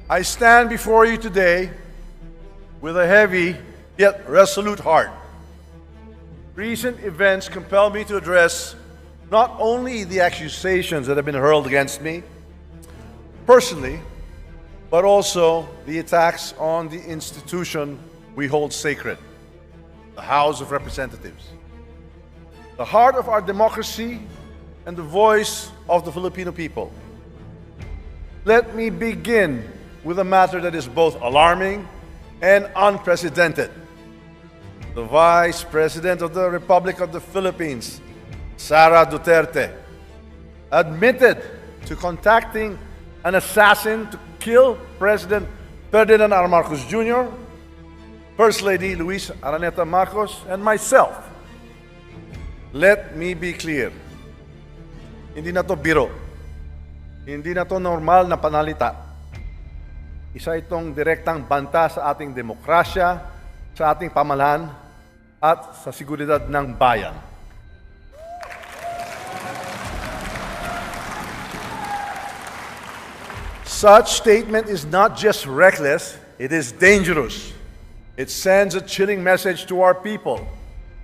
I stand before you today with a heavy yet resolute heart. Recent events compel me to address not only the accusations that have been hurled against me personally, but also the attacks on the institution we hold sacred, the House of Representatives, the heart of our democracy and the voice of the Filipino people. Let me begin with a matter that is both alarming and unprecedented. The Vice President of the Republic of the Philippines, Sara Duterte, admitted to contacting an assassin to kill President Ferdinand R. Marcos Jr., First Lady Luis Araneta Marcos, and myself. Let me be clear. Hindi na to biro. Hindi na to normal na panalita. Isa itong direktang banta sa ating demokrasya, sa ating pamahalaan, at sa seguridad ng bayan. Such statement is not just reckless, it is dangerous. It sends a chilling message to our people,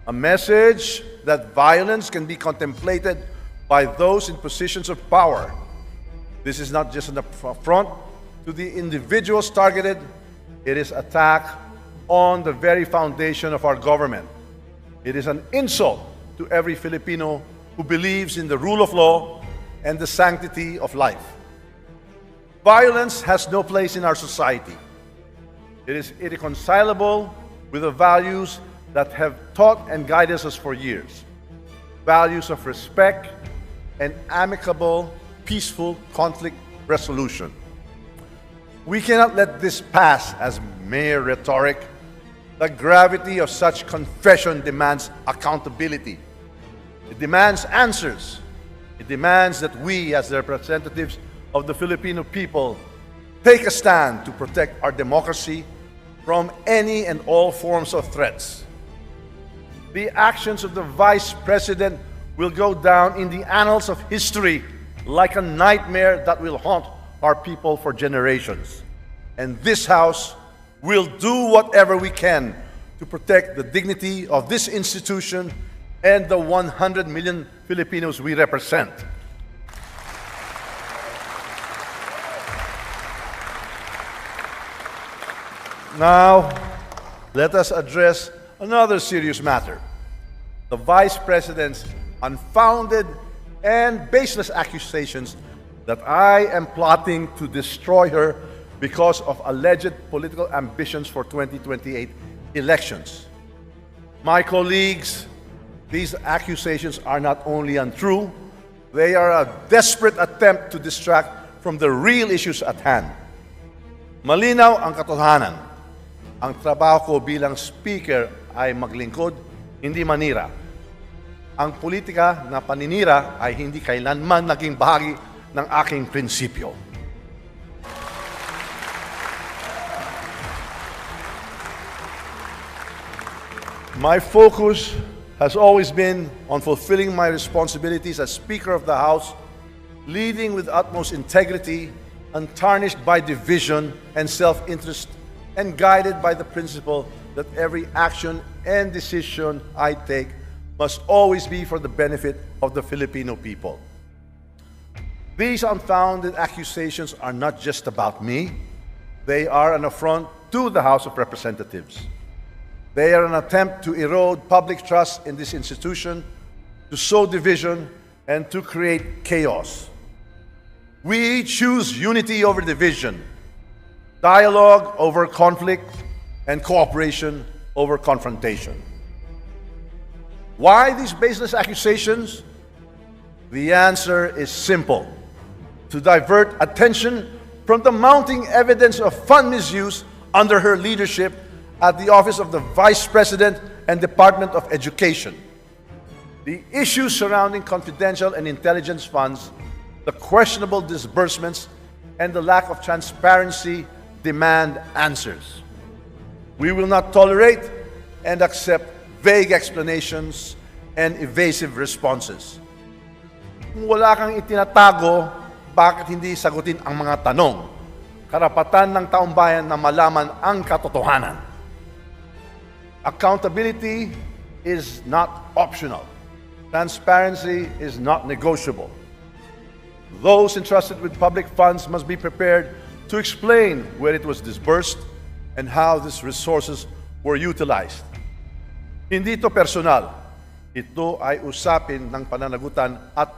a message that violence can be contemplated by those in positions of power. This is not just an affront to the individuals targeted, it is attack on the very foundation of our government. It is an insult to every Filipino who believes in the rule of law and the sanctity of life. Violence has no place in our society. It is irreconcilable with the values that have taught and guided us for years. Values of respect and amicable, peaceful conflict resolution. We cannot let this pass as mere rhetoric. The gravity of such confession demands accountability. It demands answers. It demands that we, as the representatives of the Filipino people, take a stand to protect our democracy from any and all forms of threats. The actions of the Vice President will go down in the annals of history like a nightmare that will haunt our people for generations. And this House will do whatever we can to protect the dignity of this institution and the 100 million Filipinos we represent. Now, let us address another serious matter. The Vice President's unfounded and baseless accusations that I am plotting to destroy her because of alleged political ambitions for 2028 elections. My colleagues, these accusations are not only untrue, they are a desperate attempt to distract from the real issues at hand. Malinaw ang katotohanan. Ang trabaho ko bilang speaker ay maglingkod, hindi manira. Ang politika na paninira ay hindi kailanman naging bahagi ng aking prinsipyo. My focus has always been on fulfilling my responsibilities as Speaker of the House, leading with utmost integrity, untarnished by division and self-interest, and guided by the principle that every action and decision I take must always be for the benefit of the Filipino people. These unfounded accusations are not just about me. They are an affront to the House of Representatives. They are an attempt to erode public trust in this institution, to sow division, and to create chaos. We choose unity over division, dialogue over conflict, and cooperation over confrontation. Why these baseless accusations? The answer is simple: to divert attention from the mounting evidence of fund misuse under her leadership at the Office of the Vice President and Department of Education. The issues surrounding confidential and intelligence funds, the questionable disbursements, and the lack of transparency demand answers. We will not tolerate and accept vague explanations and evasive responses. Kung wala kang itinatago, bakit hindi sagutin ang mga tanong? karapatan ng taumbayan na malaman ang katotohanan. Accountability is not optional. Transparency is not negotiable. Those entrusted with public funds must be prepared to explain where it was disbursed and how these resources were utilized. Hindi ito personal. Ito ay usapin ng pananagutan at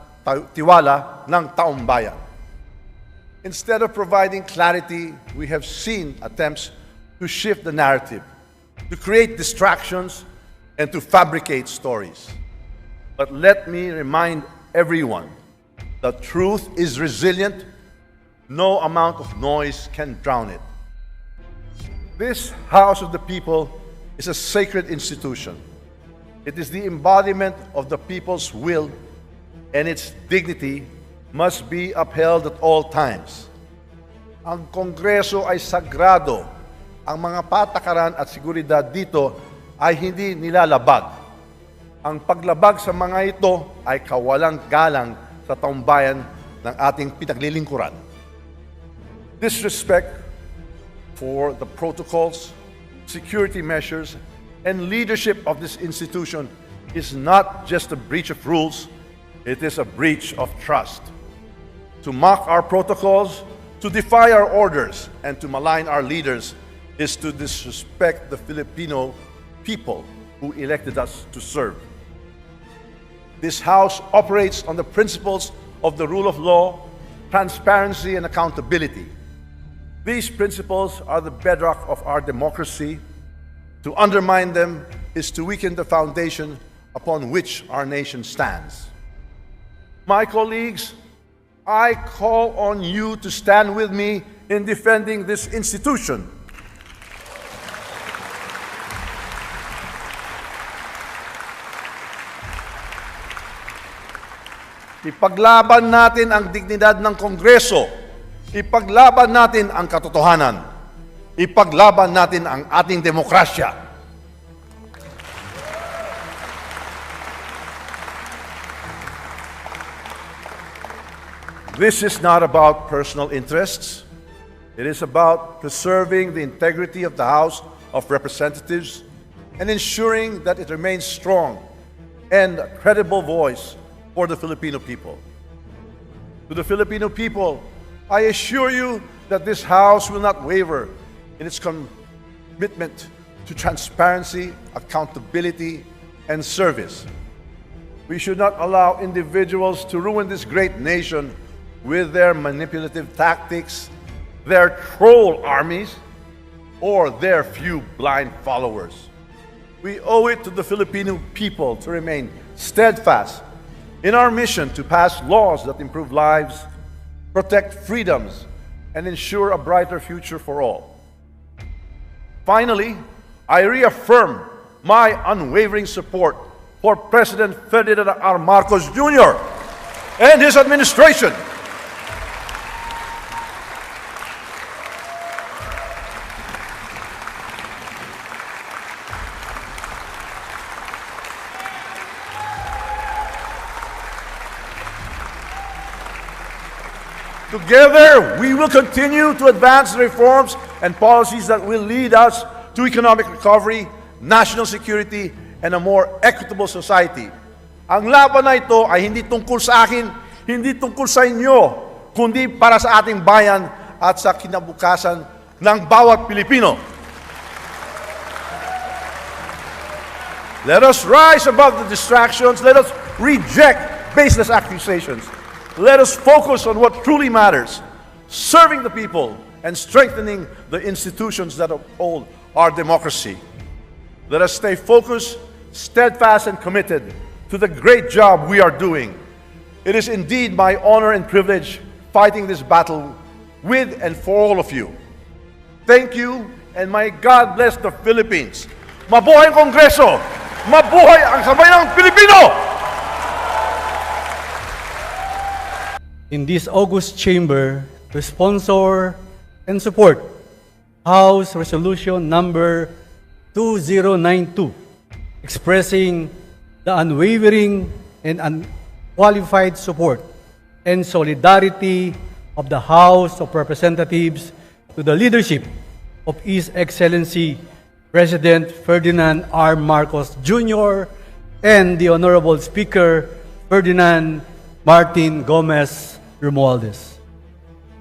tiwala ng taumbayan. Instead of providing clarity, we have seen attempts to shift the narrative, to create distractions, and to fabricate stories. But let me remind everyone that truth is resilient. No amount of noise can drown it. This House of the People is a sacred institution. It is the embodiment of the people's will, and its dignity must be upheld at all times. Ang Kongreso ay sagrado. Ang mga patakaran at seguridad dito ay hindi nilalabag. Ang paglabag sa mga ito ay kawalang galang sa taumbayan ng ating pinaglilingkuran. Disrespect for the protocols, security measures, and leadership of this institution is not just a breach of rules, it is a breach of trust. To mock our protocols, to defy our orders, and to malign our leaders is to disrespect the Filipino people who elected us to serve. This House operates on the principles of the rule of law, transparency, and accountability. These principles are the bedrock of our democracy. To undermine them is to weaken the foundation upon which our nation stands. My colleagues, I call on you to stand with me in defending this institution. Ipaglaban natin ang dignidad ng Kongreso. Ipaglaban natin ang katotohanan. Ipaglaban natin ang ating demokrasya. This is not about personal interests. It is about preserving the integrity of the House of Representatives and ensuring that it remains strong and a credible voice for the Filipino people. To the Filipino people, I assure you that this House will not waver in its commitment to transparency, accountability, and service. We should not allow individuals to ruin this great nation with their manipulative tactics, their troll armies, or their few blind followers. We owe it to the Filipino people to remain steadfast in our mission to pass laws that improve lives, protect freedoms, and ensure a brighter future for all. Finally, I reaffirm my unwavering support for President Ferdinand R. Marcos Jr. and his administration. Together, we will continue to advance the reforms and policies that will lead us to economic recovery, national security, and a more equitable society. Ang laban na ito ay hindi tungkol sa akin, hindi tungkol sa inyo, kundi para sa ating bayan at sa kinabukasan ng bawat Pilipino. Let us rise above the distractions. Let us reject baseless accusations. Let us focus on what truly matters, serving the people and strengthening the institutions that uphold our democracy. Let us stay focused, steadfast, and committed to the great job we are doing. It is indeed my honor and privilege fighting this battle with and for all of you. Thank you, and may God bless the Philippines. Mabuhay ang Kongreso! Mabuhay ang sambayang Pilipino! In this August chamber to sponsor and support House Resolution number 2092, expressing the unwavering and unqualified support and solidarity of the House of Representatives to the leadership of His Excellency President Ferdinand R. Marcos Jr. and the Honorable Speaker Ferdinand Martin Gomez Romualdez.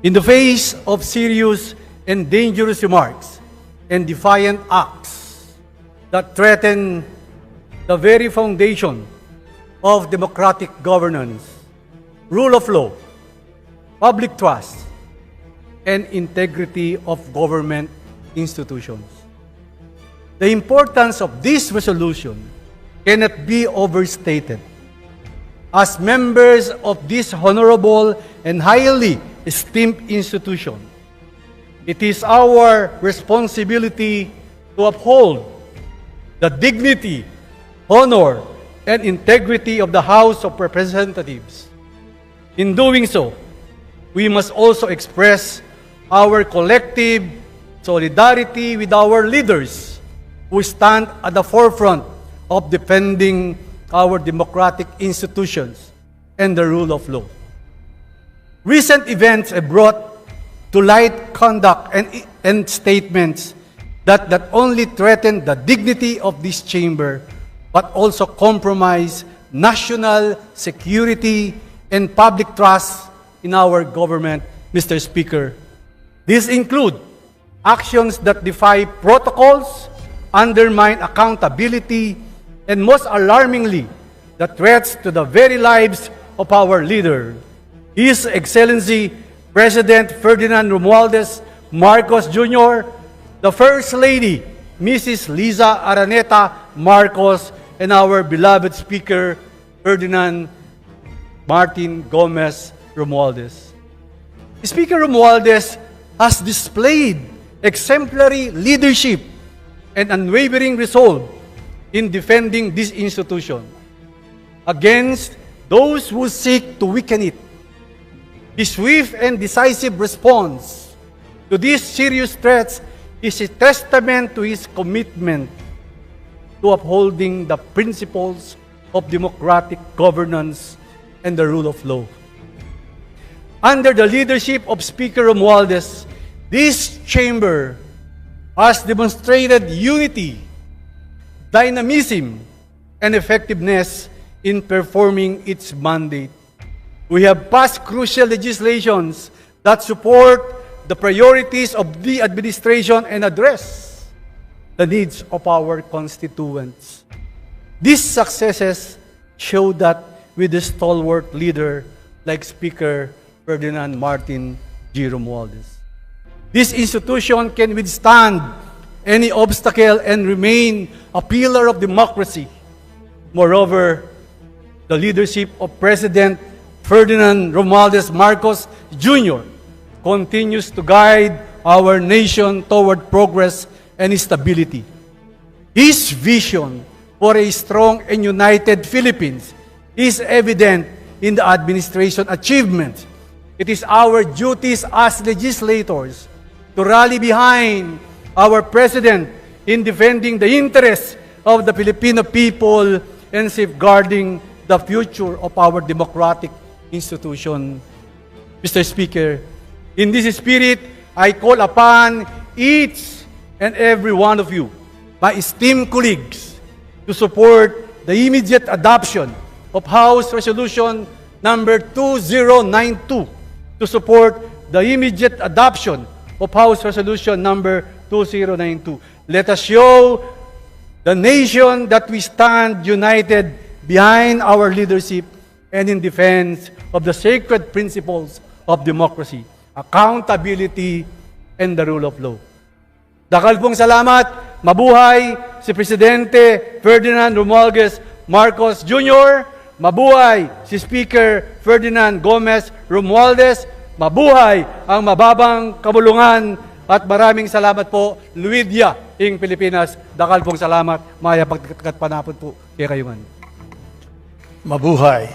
In the face of serious and dangerous remarks and defiant acts that threaten the very foundation of democratic governance, rule of law, public trust, and integrity of government institutions. The importance of this resolution cannot be overstated. As members of this honorable and highly esteemed institution, it is our responsibility to uphold the dignity, honor, and integrity of the House of Representatives. In doing so, we must also express our collective solidarity with our leaders who stand at the forefront of defending our democratic institutions and the rule of law. Recent events have brought to light conduct and statements that not only threaten the dignity of this chamber, but also compromise national security and public trust in our government, Mr. Speaker. These include actions that defy protocols, undermine accountability, and most alarmingly, the threats to the very lives of our leader, His Excellency President Ferdinand Romualdez Marcos Jr., the First Lady, Mrs. Liza Araneta Marcos, and our beloved Speaker, Ferdinand Martin Gomez Romualdez. Speaker Romualdez has displayed exemplary leadership and unwavering resolve in defending this institution against those who seek to weaken it. His swift and decisive response to these serious threats is a testament to his commitment to upholding the principles of democratic governance and the rule of law. Under the leadership of Speaker Romualdez, this chamber has demonstrated unity, dynamism, and effectiveness in performing its mandate. We have passed crucial legislations that support the priorities of the administration and address the needs of our constituents. These successes show that with a stalwart leader like Speaker Ferdinand Martin G. Romualdez, this institution can withstand any obstacle and remain a pillar of democracy. Moreover, the leadership of President Ferdinand Romualdez Marcos Jr. continues to guide our nation toward progress and stability. His vision for a strong and united Philippines is evident in the administration achievements. It is our duties as legislators to rally behind our President in defending the interests of the Filipino people and safeguarding the future of our democratic institution. Mr. Speaker, in this spirit, I call upon each and every one of you, my esteemed colleagues, to support the immediate adoption of House Resolution number 2092, to support the immediate adoption of House Resolution number 2092. Let us show the nation that we stand united behind our leadership and in defense of the sacred principles of democracy, accountability, and the rule of law. Dakal pong salamat, mabuhay si Presidente Ferdinand Romualdez Marcos Jr., mabuhay si Speaker Ferdinand Gomez Romualdez, mabuhay ang mababang kabulungan, at maraming salamat po, Luidia, ing Pilipinas. Dakal pong salamat, maya pagkat panapon po kaya kayuman. Mabuhay,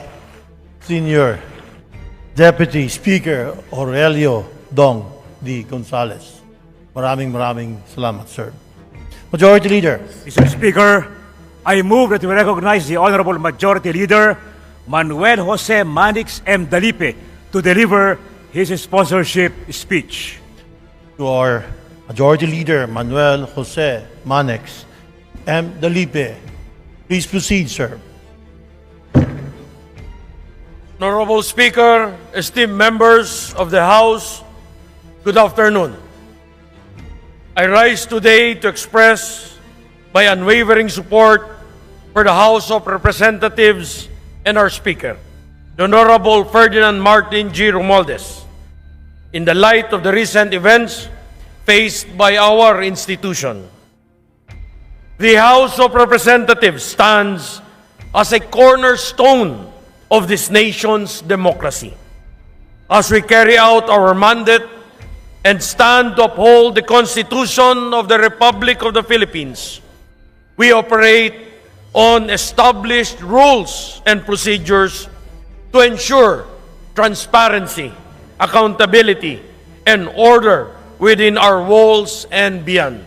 Senior Deputy Speaker Aurelio Dong D. Gonzales. Maraming salamat, sir. Majority Leader. Mr. Speaker, I move that we recognize the Honorable Majority Leader, Manuel Jose Manix M. Dalipe, to deliver his sponsorship speech. to our Majority Leader, Manuel Jose Manex M. Dalipe. Please proceed, sir. Honorable Speaker, esteemed members of the House, good afternoon. I rise today to express my unwavering support for the House of Representatives and our Speaker, the Honorable Ferdinand Martin G. Romualdez, in the light of the recent events faced by our institution. The House of Representatives stands as a cornerstone of this nation's democracy. As we carry out our mandate and stand to uphold the Constitution of the Republic of the Philippines, we operate on established rules and procedures to ensure transparency, accountability, and order within our walls and beyond.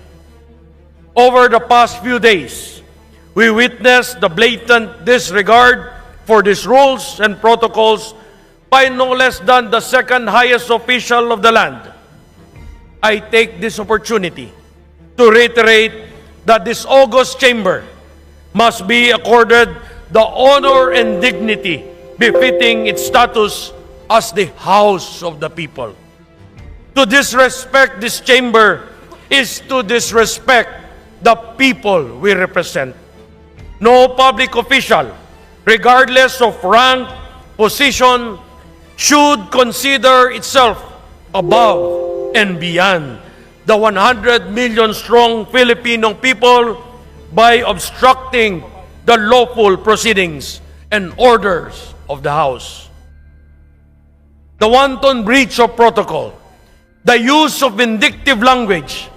Over the past few days, we witnessed the blatant disregard for these rules and protocols by no less than the second highest official of the land. I take this opportunity to reiterate that this august chamber must be accorded the honor and dignity befitting its status as the House of the People. To disrespect this chamber is to disrespect the people we represent. No public official, regardless of rank, position, should consider itself above and beyond the 100 million strong Filipino people by obstructing the lawful proceedings and orders of the House. The wanton breach of protocol, the use of vindictive language,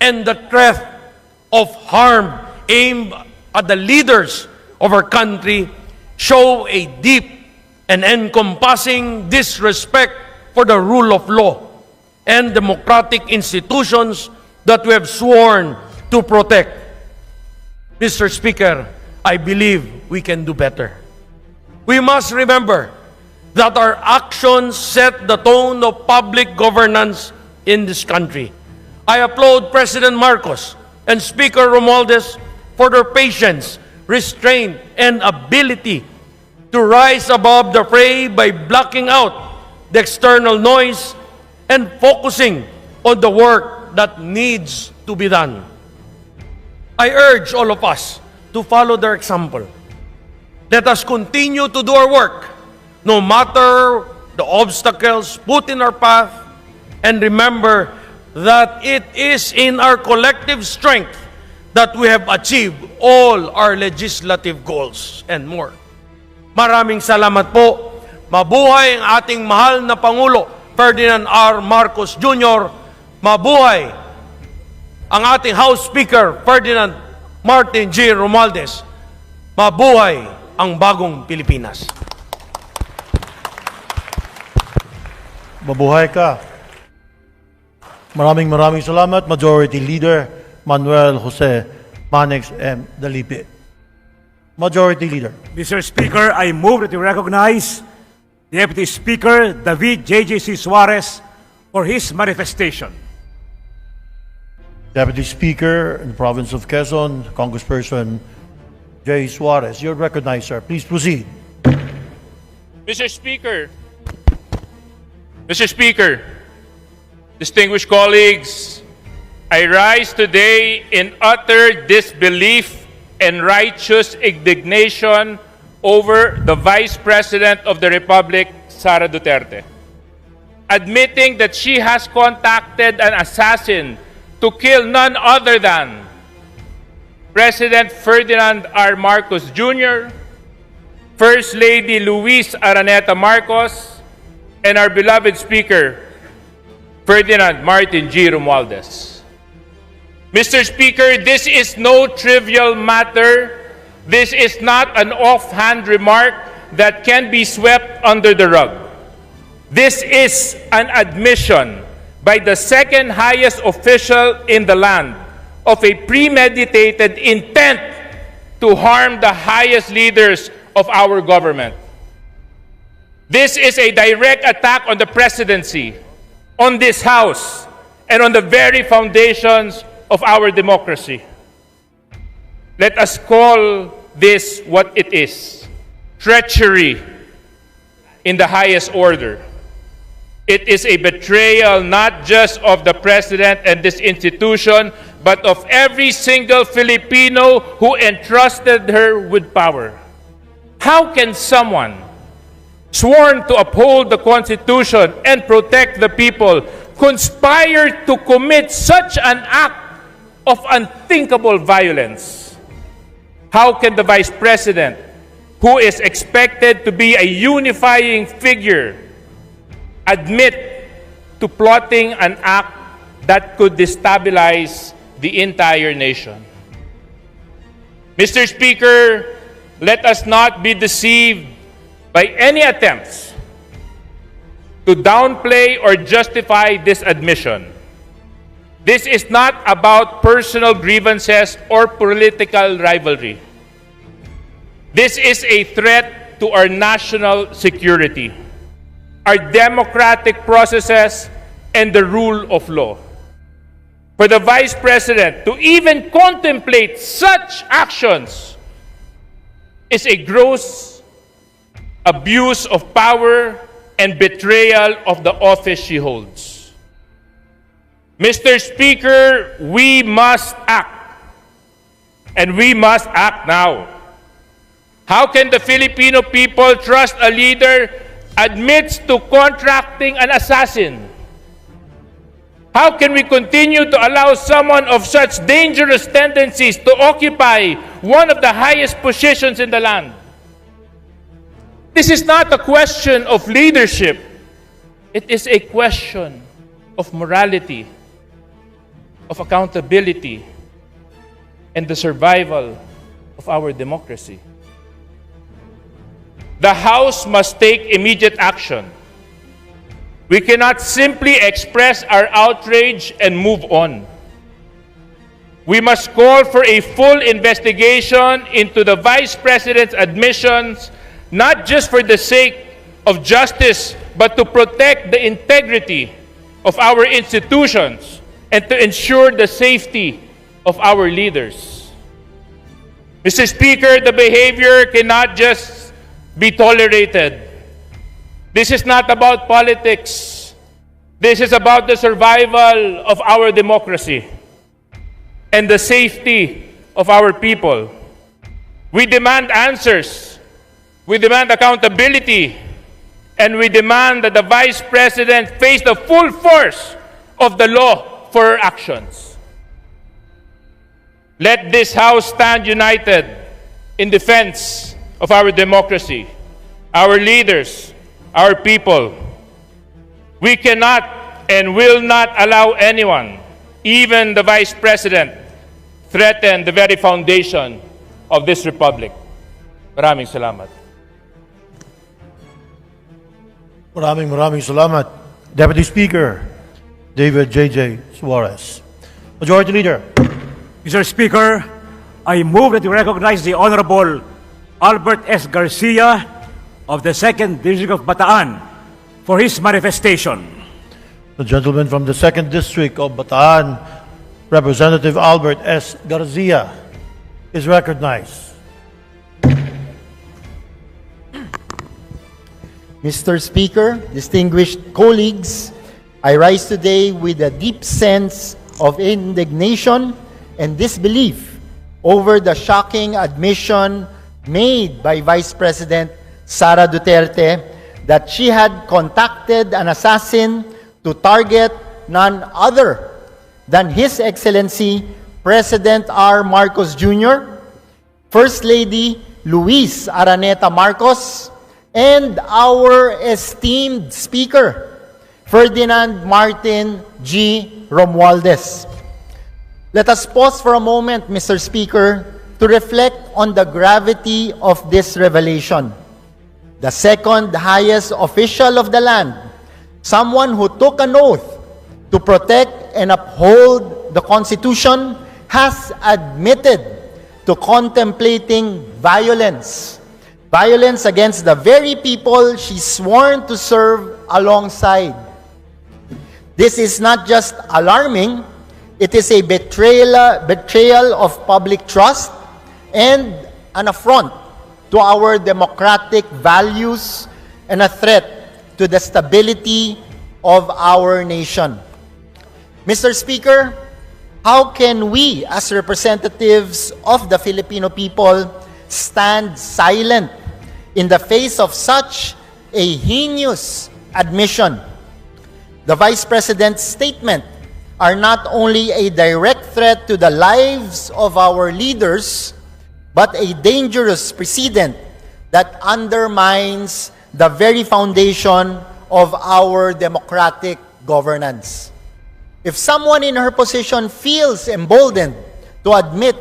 and the threat of harm aimed at the leaders of our country show a deep and encompassing disrespect for the rule of law and democratic institutions that we have sworn to protect. Mr. Speaker, I believe we can do better. We must remember that our actions set the tone of public governance in this country. I applaud President Marcos and Speaker Romualdez for their patience, restraint, and ability to rise above the fray by blocking out the external noise and focusing on the work that needs to be done. I urge all of us to follow their example. Let us continue to do our work, no matter the obstacles put in our path, and remember that it is in our collective strength that we have achieved all our legislative goals and more. Maraming salamat po. Mabuhay ang ating mahal na Pangulo, Ferdinand R. Marcos Jr. Mabuhay ang ating House Speaker, Ferdinand Martin G. Romualdez. Mabuhay ang bagong Pilipinas. Mabuhay ka. Maraming salamat, Majority Leader Manuel Jose Manex M. Dalipe. Majority Leader. Mr. Speaker, I move that you recognize Deputy Speaker David J.J.C. Suarez for his manifestation. Deputy Speaker in the Province of Quezon, Congressperson J. Suarez. You're recognized, sir. Please proceed. Mr. Speaker, distinguished colleagues, I rise today in utter disbelief and righteous indignation over the Vice President of the Republic, Sara Duterte, admitting that she has contacted an assassin to kill none other than President Ferdinand R. Marcos Jr., First Lady Luis Araneta Marcos, and our beloved Speaker, Ferdinand Martin G. Romualdez. Mr. Speaker, this is no trivial matter. This is not an offhand remark that can be swept under the rug. This is an admission by the second highest official in the land of a premeditated intent to harm the highest leaders of our government. This is a direct attack on the presidency, on this House, and on the very foundations of our democracy. Let us call this what it is: treachery in the highest order. It is a betrayal not just of the President and this institution, but of every single Filipino who entrusted her with power. How can someone sworn to uphold the Constitution and protect the people conspire to commit such an act of unthinkable violence? How can the Vice President, who is expected to be a unifying figure, admit to plotting an act that could destabilize the entire nation? Mr. Speaker, let us not be deceived by any attempts to downplay or justify this admission. This is not about personal grievances or political rivalry. This is a threat to our national security, our democratic processes, and the rule of law. For the Vice President to even contemplate such actions is a gross abuse of power and betrayal of the office she holds. Mr. Speaker, we must act, and we must act now. How can the Filipino people trust a leader admits to contracting an assassin? How can we continue to allow someone of such dangerous tendencies to occupy one of the highest positions in the land? This is not a question of leadership. It is a question of morality, of accountability, and the survival of our democracy. The House must take immediate action. We cannot simply express our outrage and move on. We must call for a full investigation into the Vice President's admissions, not just for the sake of justice, but to protect the integrity of our institutions and to ensure the safety of our leaders. Mr. Speaker, the behavior cannot just be tolerated. This is not about politics. This is about the survival of our democracy and the safety of our people. We demand answers. We demand accountability. And we demand that the Vice President face the full force of the law for her actions. Let this House stand united in defense of our democracy, our leaders, our people. We cannot and will not allow anyone, even the Vice President, threaten the very foundation of this republic. Maraming salamat. Maraming salamat. Deputy Speaker David J.J. Suarez. Majority Leader. Mr. Speaker, I move that you recognize the Honorable Albert S. Garcia of the 2nd District of Bataan for his manifestation. The gentleman from the 2nd District of Bataan, Representative Albert S. Garcia, is recognized. Mr. Speaker, distinguished colleagues, I rise today with a deep sense of indignation and disbelief over the shocking admission made by Vice President Sara Duterte that she had contacted an assassin to target none other than His Excellency President R. Marcos Jr., First Lady Luis Araneta Marcos, and our esteemed Speaker, Ferdinand Martin G. Romualdez. Let us pause for a moment, Mr. Speaker, to reflect on the gravity of this revelation. The second highest official of the land, someone who took an oath to protect and uphold the Constitution, has admitted to contemplating violence against the very people she sworn to serve alongside. This is not just alarming, it is a betrayal of public trust and an affront to our democratic values and a threat to the stability of our nation. Mr. Speaker, how can we as representatives of the Filipino people stand silent in the face of such a heinous admission? The Vice President's statement are not only a direct threat to the lives of our leaders, but a dangerous precedent that undermines the very foundation of our democratic governance. If someone in her position feels emboldened to admit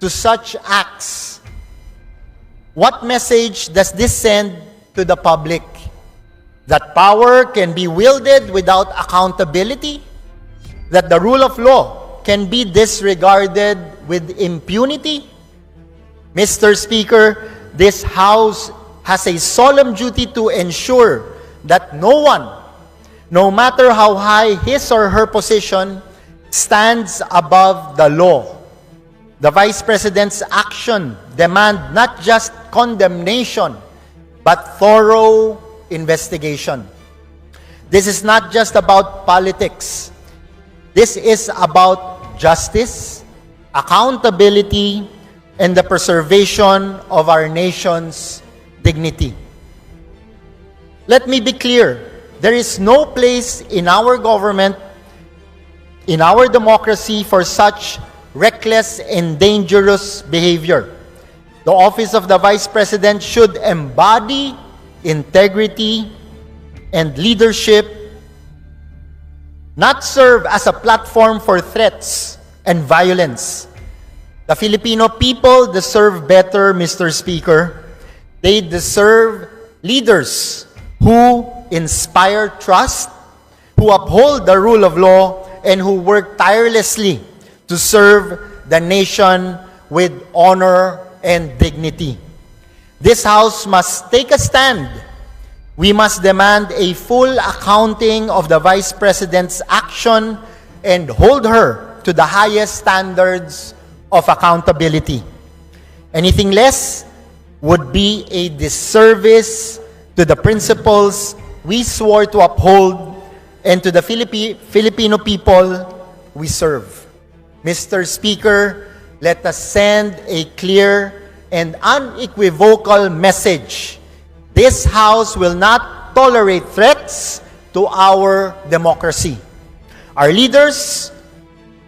to such acts, what message does this send to the public? That power can be wielded without accountability? That the rule of law can be disregarded with impunity? Mr. Speaker, this House has a solemn duty to ensure that no one, no matter how high his or her position, stands above the law. The Vice President's action demand not just condemnation, but thorough investigation. This is not just about politics. This is about justice, accountability, and the preservation of our nation's dignity. Let me be clear, there is no place in our government, in our democracy, for such reckless and dangerous behavior. The office of the Vice President should embody integrity and leadership, not serve as a platform for threats and violence. The Filipino people deserve better, Mr. Speaker. They deserve leaders who inspire trust, who uphold the rule of law, and who work tirelessly to serve the nation with honor and dignity. This House must take a stand. We must demand a full accounting of the Vice President's action and hold her to the highest standards of accountability. Anything less would be a disservice to the principles we swore to uphold and to the Filipino people we serve. Mr. Speaker, let us send a clear and unequivocal message. This House will not tolerate threats to our democracy, our leaders,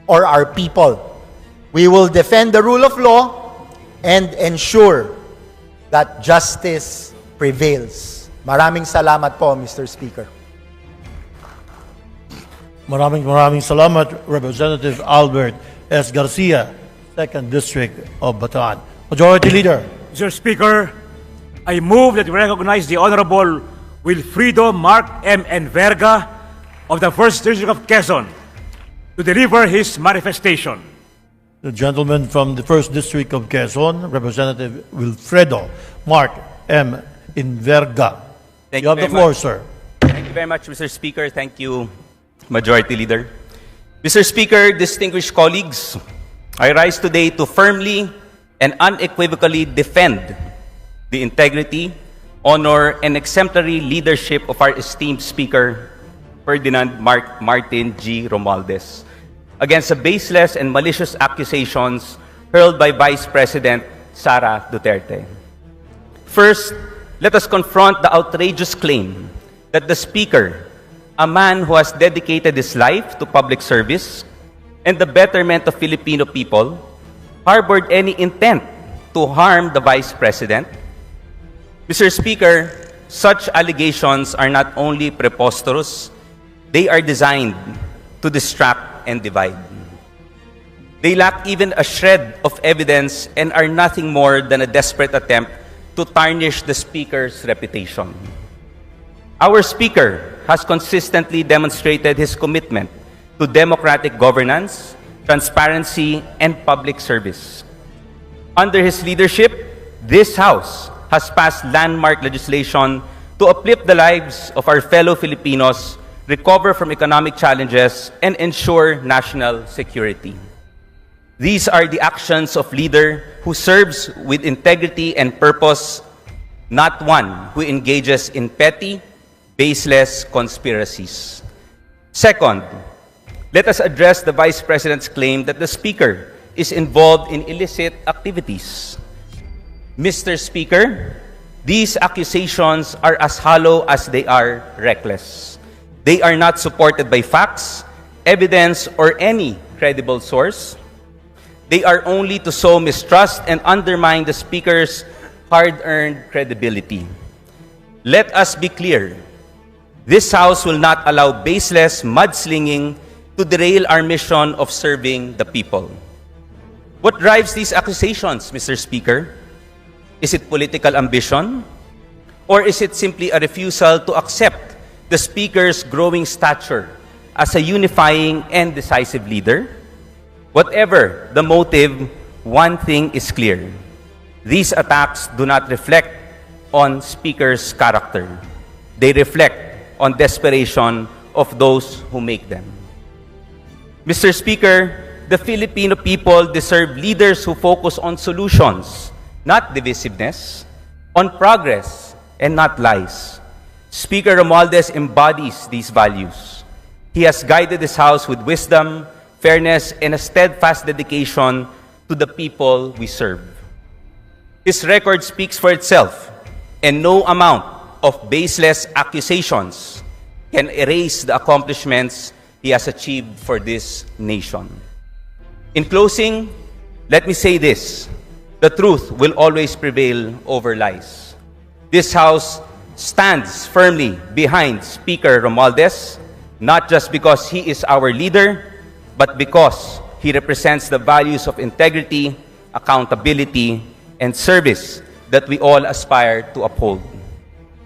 or our people. We will defend the rule of law and ensure that justice prevails. Maraming salamat po, Mr. Speaker. Maraming salamat, Representative Albert S. Garcia, 2nd District of Bataan. Majority Leader. Mr. Speaker, I move that we recognize the Honorable Wilfrido Mark M. Enverga of the 1st District of Quezon to deliver his manifestation. The gentleman from the 1st District of Quezon, Representative Wilfredo Mark M. Enverga. Thank You have the very floor, much. sir. Thank you very much, Mr. Speaker. Thank you, Majority Leader. Mr. Speaker, distinguished colleagues, I rise today to firmly and unequivocally defend the integrity, honor, and exemplary leadership of our esteemed Speaker, Ferdinand Martin G. Romualdez, against the baseless and malicious accusations hurled by Vice President Sara Duterte. First, let us confront the outrageous claim that the Speaker, a man who has dedicated his life to public service and the betterment of Filipino people, harbored any intent to harm the Vice President. Mr. Speaker, such allegations are not only preposterous, they are designed to distract and divide. They lack even a shred of evidence and are nothing more than a desperate attempt to tarnish the Speaker's reputation. Our Speaker has consistently demonstrated his commitment to democratic governance, transparency, and public service. Under his leadership, this House has passed landmark legislation to uplift the lives of our fellow Filipinos, recover from economic challenges, and ensure national security. These are the actions of leader who serves with integrity and purpose, not one who engages in petty, baseless conspiracies. Second, let us address the Vice President's claim that the Speaker is involved in illicit activities. Mr. Speaker, these accusations are as hollow as they are reckless. They are not supported by facts, evidence, or any credible source. They are only to sow mistrust and undermine the Speaker's hard-earned credibility. Let us be clear. This House will not allow baseless mudslinging to derail our mission of serving the people. What drives these accusations, Mr. Speaker? Is it political ambition? Or is it simply a refusal to accept the Speaker's growing stature as a unifying and decisive leader? Whatever the motive, one thing is clear. These attacks do not reflect on Speaker's character. They reflect on desperation of those who make them. Mr. Speaker, the Filipino people deserve leaders who focus on solutions, not divisiveness, on progress, and not lies. Speaker Romualdez embodies these values. He has guided this House with wisdom, fairness, and a steadfast dedication to the people we serve. His record speaks for itself, and no amount of baseless accusations can erase the accomplishments he has achieved for this nation. In closing, let me say this: the truth will always prevail over lies. This House stands firmly behind Speaker Romualdez, not just because he is our leader, but because he represents the values of integrity, accountability, and service that we all aspire to uphold.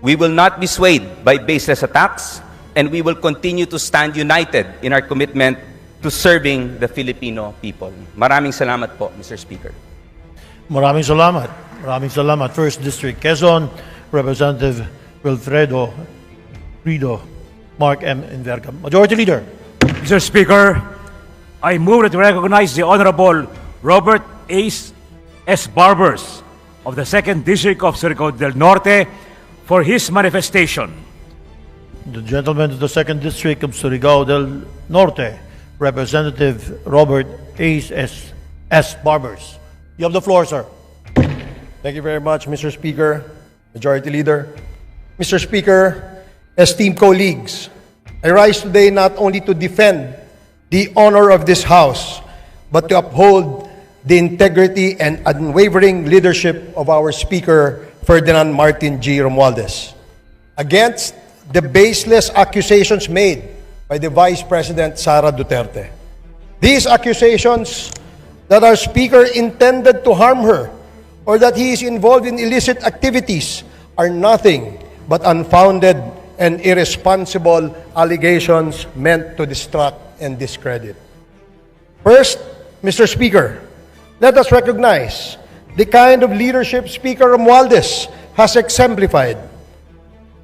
We will not be swayed by baseless attacks, and we will continue to stand united in our commitment to serving the Filipino people. Maraming salamat po, Mr. Speaker. Maraming salamat. Maraming salamat. First District, Quezon, Representative Wilfredo Rido, Mark M. Enverga. Majority Leader. Mr. Speaker, I move that we recognize the Honorable Robert S. Barbers of the 2nd District of Surigao del Norte for his manifestation. The gentleman of the 2nd District of Surigao del Norte, Representative Robert S. Barbers. You have the floor, sir. Thank you very much, Mr. Speaker, Majority Leader. Mr. Speaker, esteemed colleagues, I rise today not only to defend the honor of this House, but to uphold the integrity and unwavering leadership of our Speaker, Ferdinand Martin G. Romualdez, against the baseless accusations made by the Vice President Sara Duterte. These accusations that our Speaker intended to harm her or that he is involved in illicit activities are nothing but unfounded and irresponsible allegations meant to distract and discredit. First, Mr. Speaker, let us recognize the kind of leadership Speaker Romualdez has exemplified.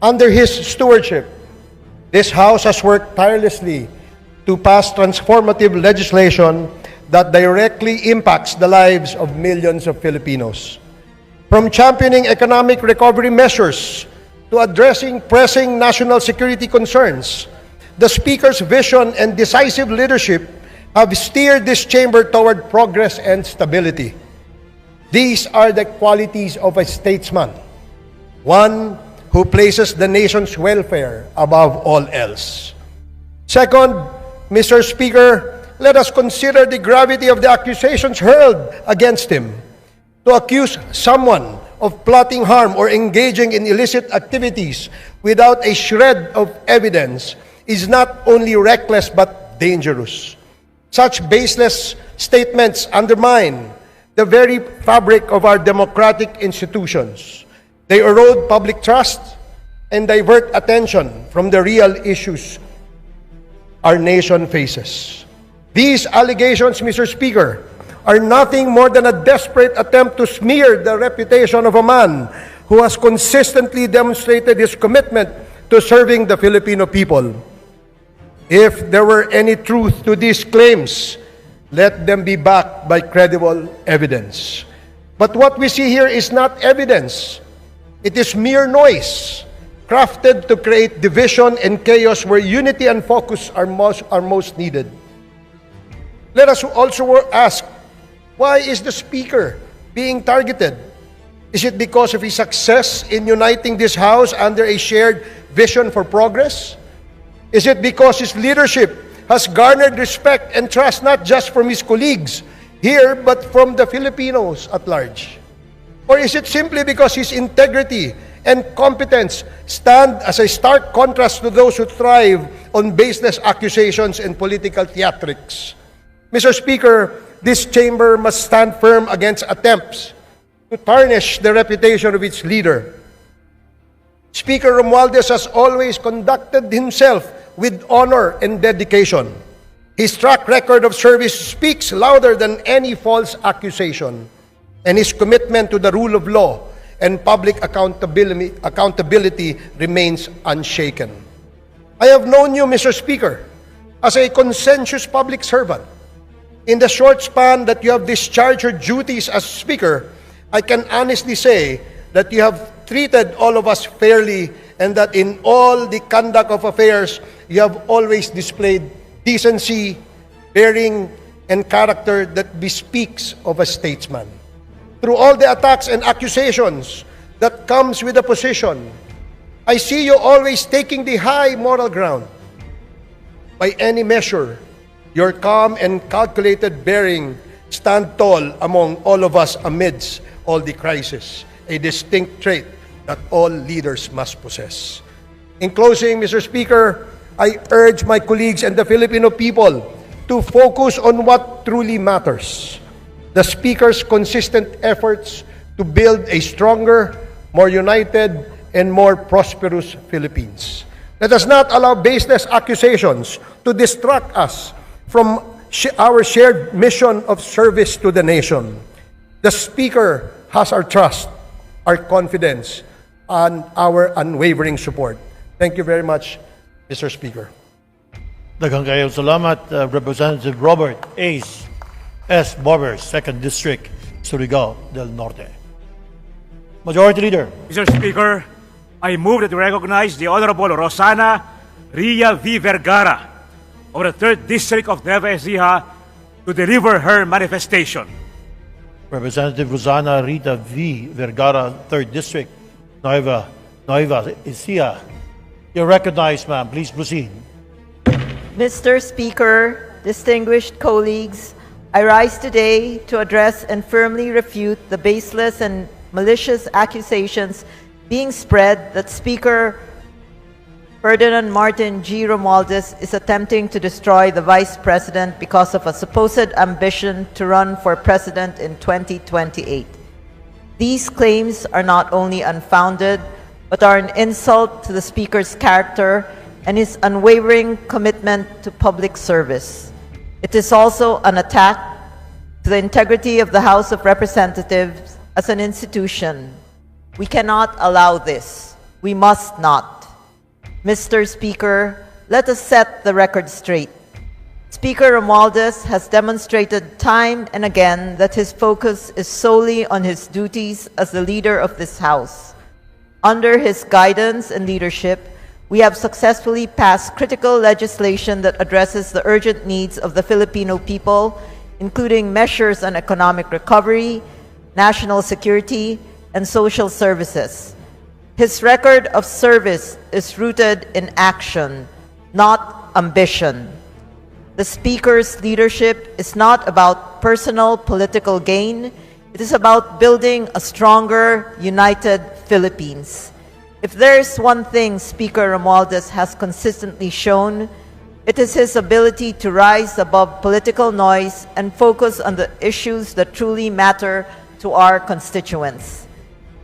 Under his stewardship, this House has worked tirelessly to pass transformative legislation that directly impacts the lives of millions of Filipinos. From championing economic recovery measures to addressing pressing national security concerns, the Speaker's vision and decisive leadership have steered this chamber toward progress and stability. These are the qualities of a statesman, one who places the nation's welfare above all else. Second, Mr. Speaker, let us consider the gravity of the accusations hurled against him. To accuse someone of plotting harm or engaging in illicit activities without a shred of evidence is not only reckless but dangerous. Such baseless statements undermine the very fabric of our democratic institutions. They erode public trust and divert attention from the real issues our nation faces. These allegations, Mr. Speaker, are nothing more than a desperate attempt to smear the reputation of a man who has consistently demonstrated his commitment to serving the Filipino people. If there were any truth to these claims, let them be backed by credible evidence. But what we see here is not evidence. It is mere noise, crafted to create division and chaos where unity and focus are most needed. Let us also ask, why is the Speaker being targeted? Is it because of his success in uniting this House under a shared vision for progress? Is it because his leadership has garnered respect and trust not just from his colleagues here, but from the Filipinos at large? Or is it simply because his integrity and competence stand as a stark contrast to those who thrive on baseless accusations and political theatrics? Mr. Speaker, this chamber must stand firm against attempts to tarnish the reputation of its leader. Speaker Romualdez has always conducted himself with honor and dedication. His track record of service speaks louder than any false accusation, and his commitment to the rule of law and public accountability remains unshaken. I have known you, Mr. Speaker, as a conscientious public servant. In the short span that you have discharged your duties as Speaker, I can honestly say that you have treated all of us fairly, and that in all the conduct of affairs, you have always displayed decency, bearing, and character that bespeaks of a statesman. Through all the attacks and accusations that comes with a position, I see you always taking the high moral ground. By any measure, your calm and calculated bearing stand tall among all of us amidst all the crisis, a distinct trait that all leaders must possess. In closing, Mr. Speaker, I urge my colleagues and the Filipino people to focus on what truly matters: the Speaker's consistent efforts to build a stronger, more united, and more prosperous Philippines. Let us not allow baseless accusations to distract us from our shared mission of service to the nation. The Speaker has our trust, our confidence, and our unwavering support. Thank you very much, Mr. Speaker. Daghang kayong salamat, Representative Robert Ace S. Barbers, 2nd District, Surigao del Norte. Majority Leader. Mr. Speaker, I move that we recognize the Honorable Rosana Ria V. Vergara of the 3rd District of Nueva Ecija to deliver her manifestation. Representative Rosana Rita V. Vergara, 3rd District, Nueva Ecija. You're recognized, ma'am. Please proceed. Mr. Speaker, distinguished colleagues, I rise today to address and firmly refute the baseless and malicious accusations being spread that Speaker Ferdinand Martin G. Romualdez is attempting to destroy the Vice President because of a supposed ambition to run for President in 2028. These claims are not only unfounded, but are an insult to the Speaker's character and his unwavering commitment to public service. It is also an attack to the integrity of the House of Representatives as an institution. We cannot allow this. We must not. Mr. Speaker, let us set the record straight. Speaker Romualdez has demonstrated time and again that his focus is solely on his duties as the leader of this House. Under his guidance and leadership, we have successfully passed critical legislation that addresses the urgent needs of the Filipino people, including measures on economic recovery, national security, and social services. His record of service is rooted in action, not ambition. The Speaker's leadership is not about personal political gain. It is about building a stronger, united Philippines. If there is one thing Speaker Romualdez has consistently shown, it is his ability to rise above political noise and focus on the issues that truly matter to our constituents.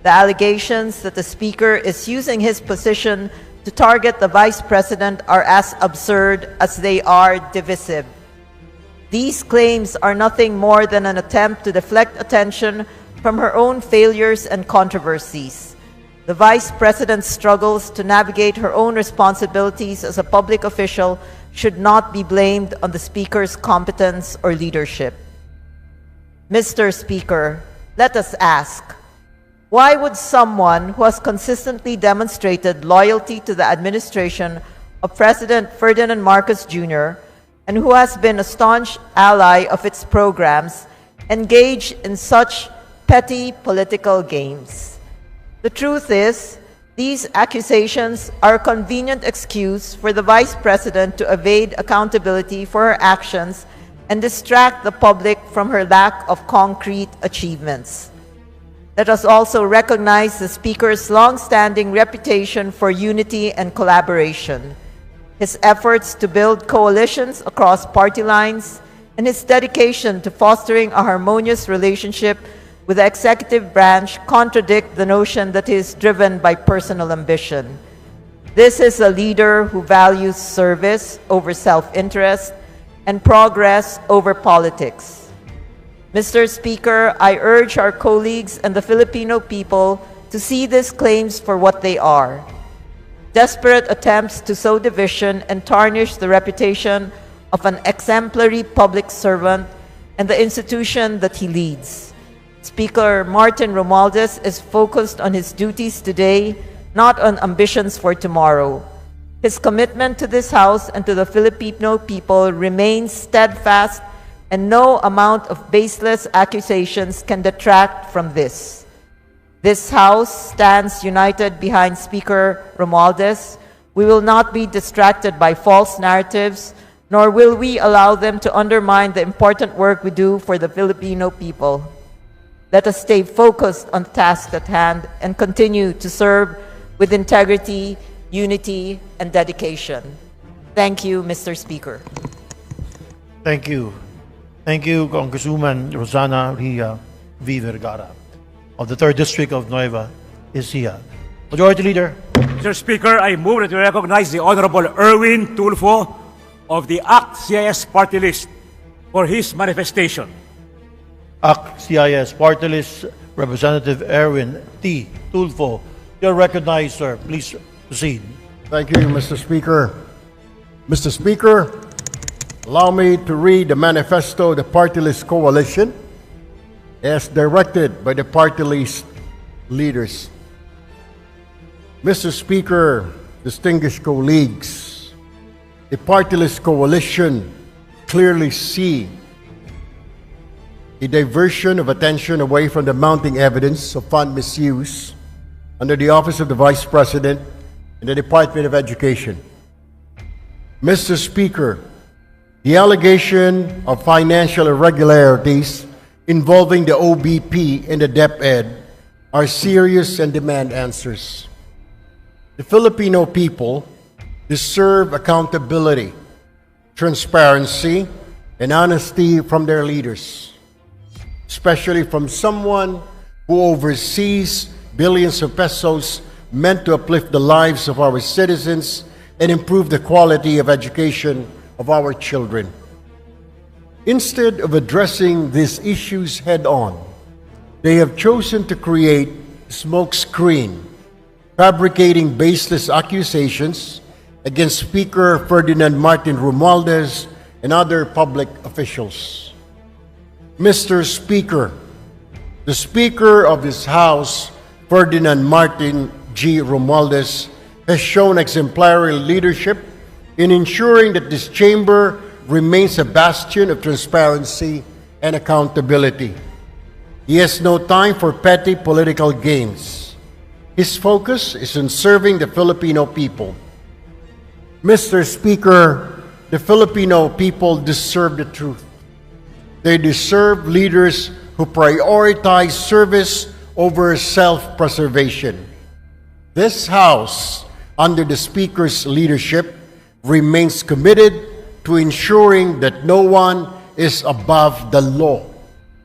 The allegations that the Speaker is using his position to target the Vice President are as absurd as they are divisive. These claims are nothing more than an attempt to deflect attention from her own failures and controversies. The Vice President's struggles to navigate her own responsibilities as a public official should not be blamed on the Speaker's competence or leadership. Mr. Speaker, let us ask, why would someone who has consistently demonstrated loyalty to the administration of President Ferdinand Marcos Jr. and who has been a staunch ally of its programs engage in such petty political games? The truth is, these accusations are a convenient excuse for the Vice President to evade accountability for her actions and distract the public from her lack of concrete achievements. Let us also recognize the Speaker's long-standing reputation for unity and collaboration, his efforts to build coalitions across party lines, and his dedication to fostering a harmonious relationship with the executive branch contradict the notion that he is driven by personal ambition. This is a leader who values service over self-interest and progress over politics. Mr. Speaker, I urge our colleagues and the Filipino people to see these claims for what they are: desperate attempts to sow division and tarnish the reputation of an exemplary public servant and the institution that he leads. Speaker Martin Romualdez is focused on his duties today, not on ambitions for tomorrow. His commitment to this House and to the Filipino people remains steadfast, and no amount of baseless accusations can detract from this. This House stands united behind Speaker Romualdez. We will not be distracted by false narratives, nor will we allow them to undermine the important work we do for the Filipino people. Let us stay focused on the task at hand and continue to serve with integrity, unity, and dedication. Thank you, Mr. Speaker. Thank you. Thank you, Congresswoman Rosana Ria V. Vergara of the 3rd District of Nueva Ecija. Majority Leader. Mr. Speaker, I move that we recognize the Honorable Erwin Tulfo of the ACT-CIS party list for his manifestation. ACT-CIS Party List Representative Erwin T. Tulfo. You're recognized, sir. Please proceed. Thank you, Mr. Speaker. Mr. Speaker, allow me to read the manifesto of the Party List Coalition as directed by the party list leaders. Mr. Speaker, distinguished colleagues, the Party List Coalition clearly see a diversion of attention away from the mounting evidence of fund misuse under the Office of the Vice President in the Department of Education. Mr. Speaker, the allegation of financial irregularities involving the OBP and the DepEd are serious and demand answers. The Filipino people deserve accountability, transparency, and honesty from their leaders, especially from someone who oversees billions of pesos meant to uplift the lives of our citizens and improve the quality of education of our children. Instead of addressing these issues head-on, they have chosen to create a smokescreen, fabricating baseless accusations against Speaker Ferdinand Martin Romualdez and other public officials. Mr. Speaker, the Speaker of this House, Ferdinand Martin G. Romualdez, has shown exemplary leadership in ensuring that this chamber remains a bastion of transparency and accountability. He has no time for petty political games. His focus is on serving the Filipino people. Mr. Speaker, the Filipino people deserve the truth. They deserve leaders who prioritize service over self-preservation. This House, under the Speaker's leadership, remains committed to ensuring that no one is above the law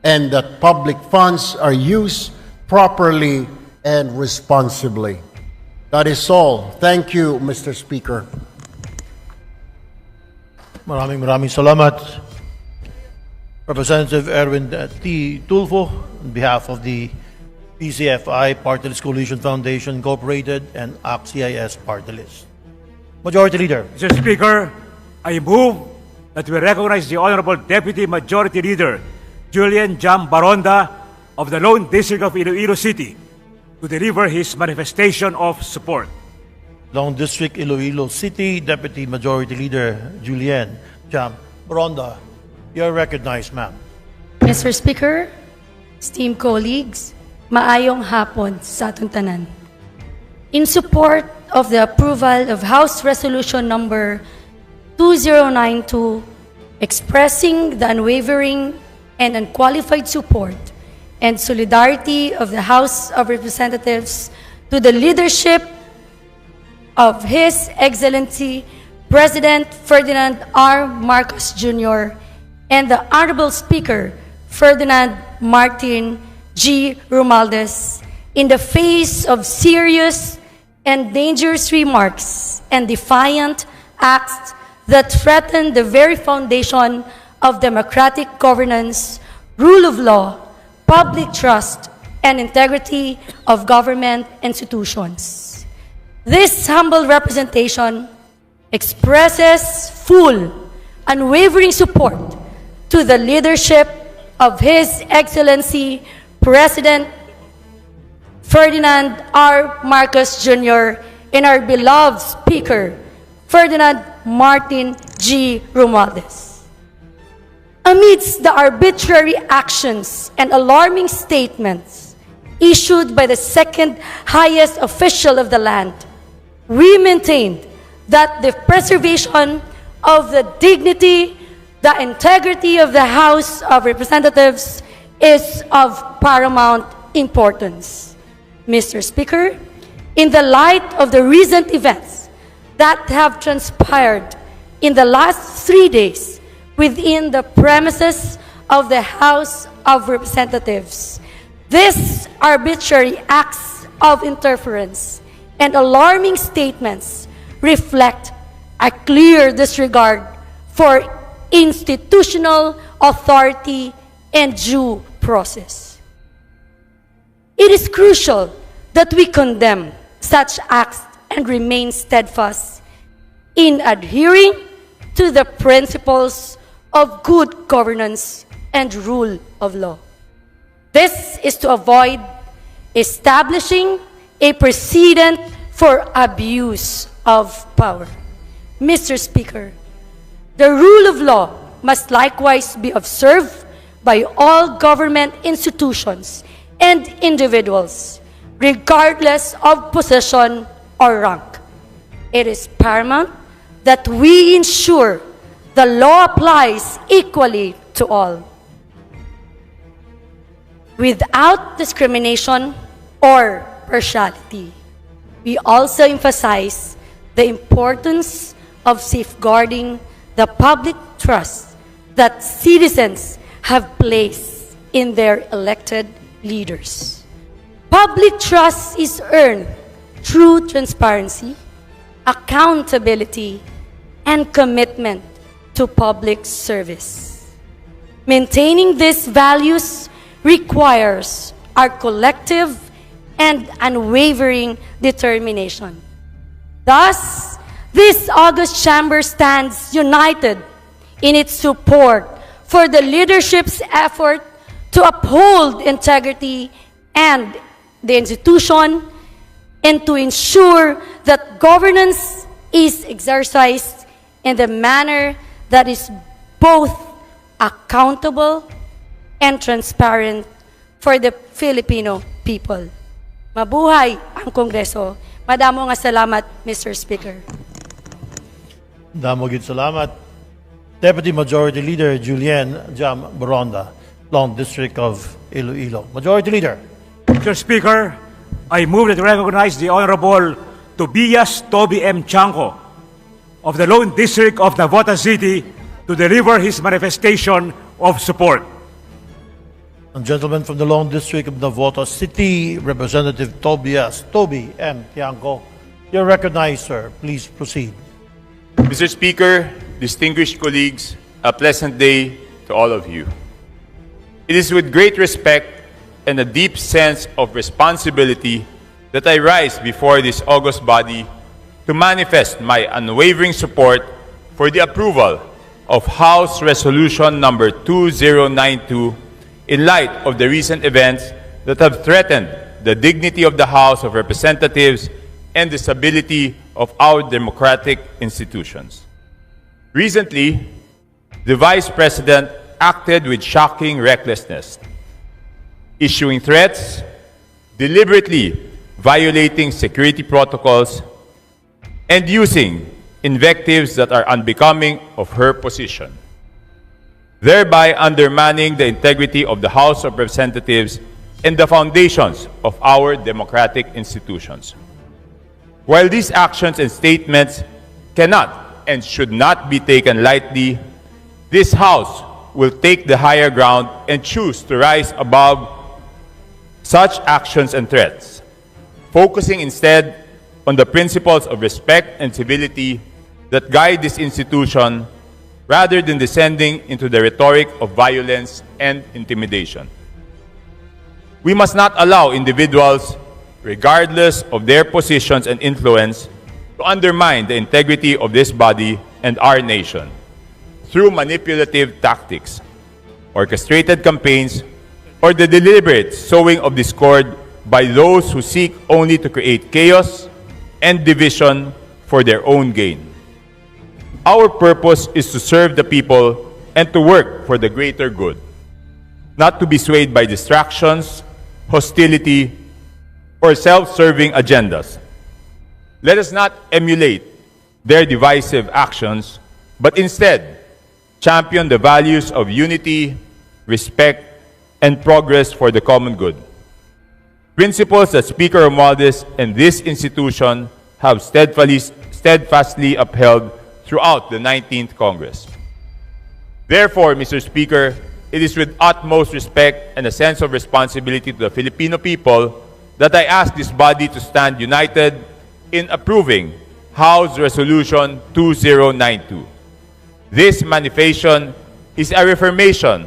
and that public funds are used properly and responsibly. That is all. Thank you, Mr. Speaker. Maraming salamat. Representative Erwin T. Tulfo, on behalf of the PCFI, Party List Coalition Foundation Incorporated, and ACT-CIS Party List. Majority Leader. Mr. Speaker, I move that we recognize the Honorable Deputy Majority Leader, Julian Jam Baronda of the Lone District of Iloilo City, to deliver his manifestation of support. Long District, Iloilo City, Deputy Majority Leader Julian Jam Baronda. You are recognized, ma'am. Mr. Speaker, esteemed colleagues, maayong hapon sa atong tanan. In support of the approval of House Resolution Number 2092, expressing the unwavering and unqualified support and solidarity of the House of Representatives to the leadership of His Excellency President Ferdinand R. Marcos Jr. and the Honorable Speaker Ferdinand Martin G. Romualdez in the face of serious and dangerous remarks and defiant acts that threaten the very foundation of democratic governance, rule of law, public trust, and integrity of government institutions. This humble representation expresses full, unwavering support to the leadership of His Excellency President Ferdinand R. Marcos Jr. and our beloved Speaker, Ferdinand Martin G. Romualdez. Amidst the arbitrary actions and alarming statements issued by the second highest official of the land, we maintained that the preservation of the dignity, the integrity of the House of Representatives is of paramount importance. Mr. Speaker, in the light of the recent events that have transpired in the last 3 days within the premises of the House of Representatives, these arbitrary acts of interference and alarming statements reflect a clear disregard for institutional authority and due process. It is crucial that we condemn such acts and remain steadfast in adhering to the principles of good governance and rule of law. This is to avoid establishing a precedent for abuse of power. Mr. Speaker, the rule of law must likewise be observed by all government institutions and individuals, regardless of position or rank. It is paramount that we ensure the law applies equally to all, without discrimination or partiality. We also emphasize the importance of safeguarding the public trust that citizens have placed in their elected leaders. Public trust is earned through transparency, accountability, and commitment to public service. Maintaining these values requires our collective and unwavering determination. Thus, this august chamber stands united in its support for the leadership's effort to uphold integrity and the institution and to ensure that governance is exercised in the manner that is both accountable and transparent for the Filipino people. Mabuhay ang Kongreso. Madamo nga salamat, Mr. Speaker. Damo gid salamat. Deputy Majority Leader Julian Jam Baronda, Long District of Iloilo. Majority Leader. Mr. Speaker, I move that we recognize the Honorable Tobias Toby M. Chanco of the Lone District of Navotas City to deliver his manifestation of support. And gentleman from the Long District of Navotas City, Representative Tobias Toby M. Tiangco. You're recognized, sir. Please proceed. Mr. Speaker, distinguished colleagues, a pleasant day to all of you. It is with great respect and a deep sense of responsibility that I rise before this august body to manifest my unwavering support for the approval of House Resolution number 2092 in light of the recent events that have threatened the dignity of the House of Representatives and the stability of our democratic institutions. Recently, the Vice President acted with shocking recklessness, issuing threats, deliberately violating security protocols, and using invectives that are unbecoming of her position, thereby undermining the integrity of the House of Representatives and the foundations of our democratic institutions. While these actions and statements cannot and should not be taken lightly, this House will take the higher ground and choose to rise above such actions and threats, focusing instead on the principles of respect and civility that guide this institution rather than descending into the rhetoric of violence and intimidation. We must not allow individuals, regardless of their positions and influence, to undermine the integrity of this body and our nation through manipulative tactics, orchestrated campaigns, or the deliberate sowing of discord by those who seek only to create chaos and division for their own gain. Our purpose is to serve the people and to work for the greater good, not to be swayed by distractions, hostility, or self-serving agendas. Let us not emulate their divisive actions, but instead champion the values of unity, respect, and progress for the common good. Principles that Speaker Romualdez and this institution have steadfastly upheld throughout the 19th Congress. Therefore, Mr. Speaker, it is with utmost respect and a sense of responsibility to the Filipino people that I ask this body to stand united in approving House Resolution 2092. This manifestation is a reaffirmation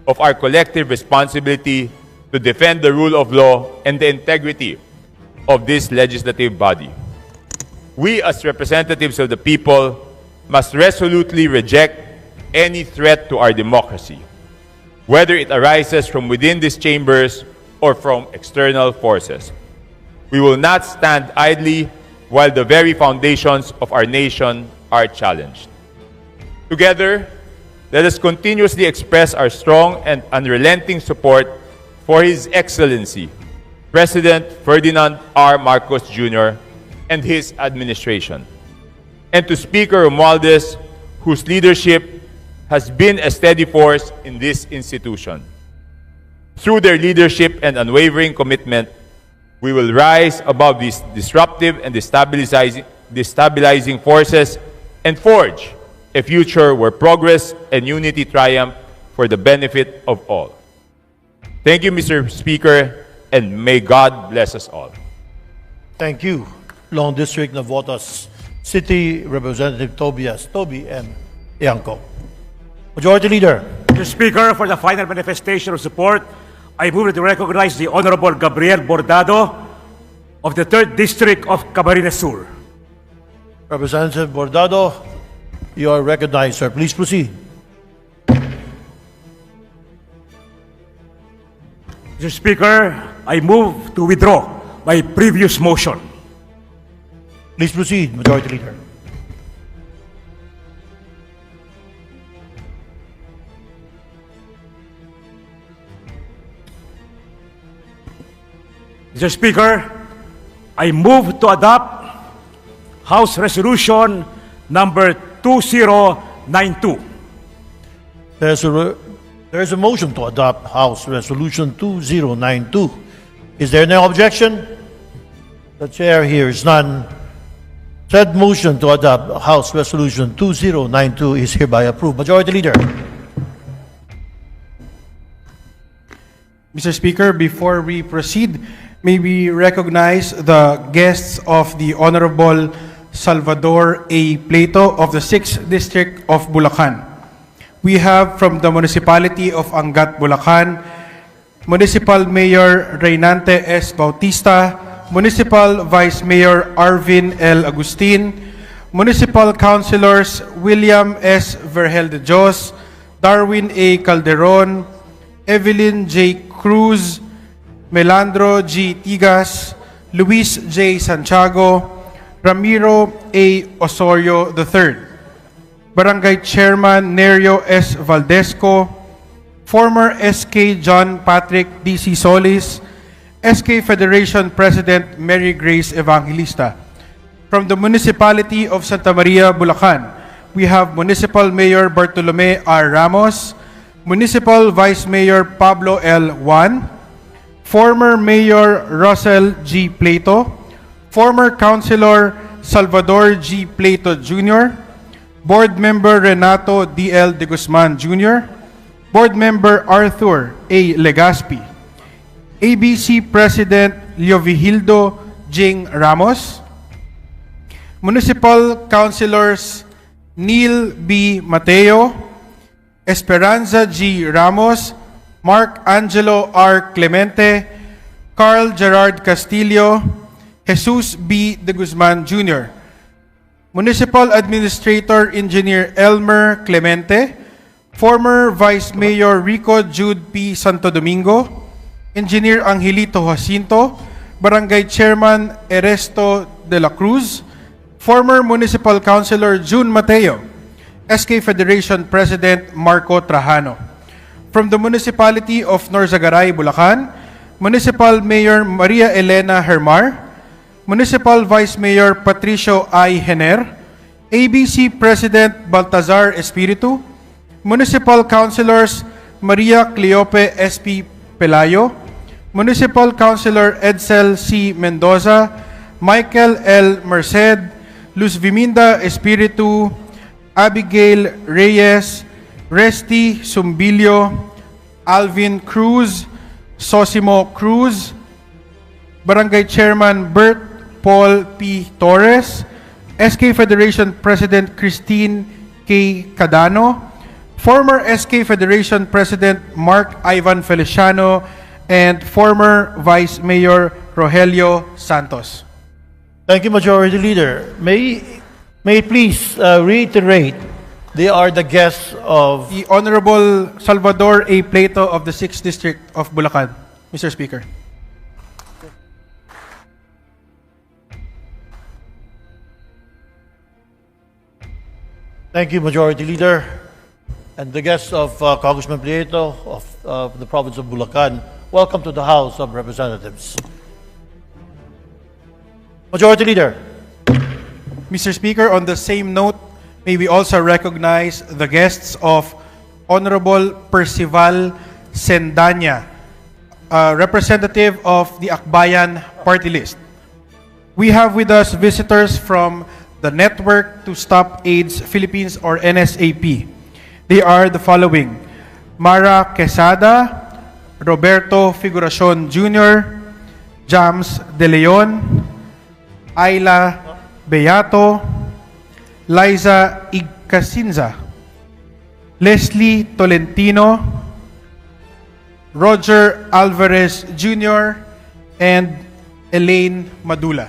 of our collective responsibility to defend the rule of law and the integrity of this legislative body. We, as representatives of the people, must resolutely reject any threat to our democracy, whether it arises from within these chambers or from external forces. We will not stand idly while the very foundations of our nation are challenged. Together, let us continuously express our strong and unrelenting support for His Excellency, President Ferdinand R. Marcos Jr. and his administration, and to Speaker Romualdez, whose leadership has been a steady force in this institution. Through their leadership and unwavering commitment, we will rise above these disruptive and destabilizing forces and forge a future where progress and unity triumph for the benefit of all. Thank you, Mr. Speaker, and may God bless us all. Thank you, Long District Navotas City Representative Toby and Iangco. Majority Leader. Mr. Speaker, for the final manifestation of support, I move to recognize the Honorable Gabriel Bordado of the 3rd District of Camarines Sur. Representative Bordado, you are recognized, sir. Please proceed. Mr. Speaker, I move to withdraw my previous motion. Please proceed, Majority Leader. Mr. Speaker, I move to adopt House Resolution number 2092. There is a motion to adopt House Resolution 2092. Is there no objection? The chair hears none. Said motion to adopt House Resolution 2092 is hereby approved. Majority Leader. Mr. Speaker, before we proceed, may we recognize the guests of the Honorable Salvador A. Plato of the 6th District of Bulacan. We have from the Municipality of Angat, Bulacan, Municipal Mayor Reynante S. Bautista, Municipal Vice Mayor Arvin L. Agustin, Municipal Councilors William S. Vergel de Dios, Darwin A. Calderon, Evelyn J. Cruz, Melandro G. Tigas, Luis J. Santiago, Ramiro A. Osorio III, Barangay Chairman Nerio S. Valdesco, former SK John Patrick D.C. Solis, SK Federation President Mary Grace Evangelista. From the Municipality of Santa Maria, Bulacan, we have Municipal Mayor Bartolome R. Ramos, Municipal Vice Mayor Pablo L. Juan, former Mayor Russell G. Plato, former Councilor Salvador G. Plato Jr., Board Member Renato D.L. de Guzman Jr., Board Member Arthur A. Legaspi, ABC President Leovigildo Jing Ramos, Municipal Councilors Neil B. Mateo, Esperanza G. Ramos, Mark Angelo R. Clemente, Carl Gerard Castillo, Jesus B. de Guzman Jr., Municipal Administrator Engineer Elmer Clemente, former Vice Mayor Rico Jude P. Santo Domingo, Engineer Angelito Jacinto, Barangay Chairman Eresto de la Cruz, former Municipal Councilor June Mateo, SK Federation President Marco Trajano. From the Municipality of Norzagaray, Bulacan, Municipal Mayor Maria Elena Hermar, Municipal Vice Mayor Patricio I. Hener, ABC President Baltazar Espiritu, Municipal Councilors Maria Cleope S.P. Pelayo, Municipal Councilor Edsel C. Mendoza, Michael L. Merced, Luz Viminda Espiritu, Abigail Reyes, Resti Sumbilio, Alvin Cruz, Sosimo Cruz, Barangay Chairman Bert Paul P. Torres, SK Federation President Christine K. Cadano, former SK Federation President Mark Ivan Feliciano, and former Vice Mayor Rogelio Santos. Thank you, Majority Leader. May please reiterate, they are the guests of The Honorable Salvador A. Plato of the 6th District of Bulacan, Mr. Speaker. Thank you, Majority Leader. And the guests of Congressman Prieto of the province of Bulacan, welcome to the House of Representatives. Majority Leader. Mr. Speaker, on the same note, may we also recognize the guests of Honorable Percival Sendanya, representative of the Akbayan Party List. We have with us visitors from the Network to Stop AIDS Philippines, or NSAP. They are the following: Mara Quesada, Roberto Figuracion Jr., Jams De Leon, Ayla Beato, Liza Igcasinza, Leslie Tolentino, Roger Alvarez Jr., and Elaine Madula.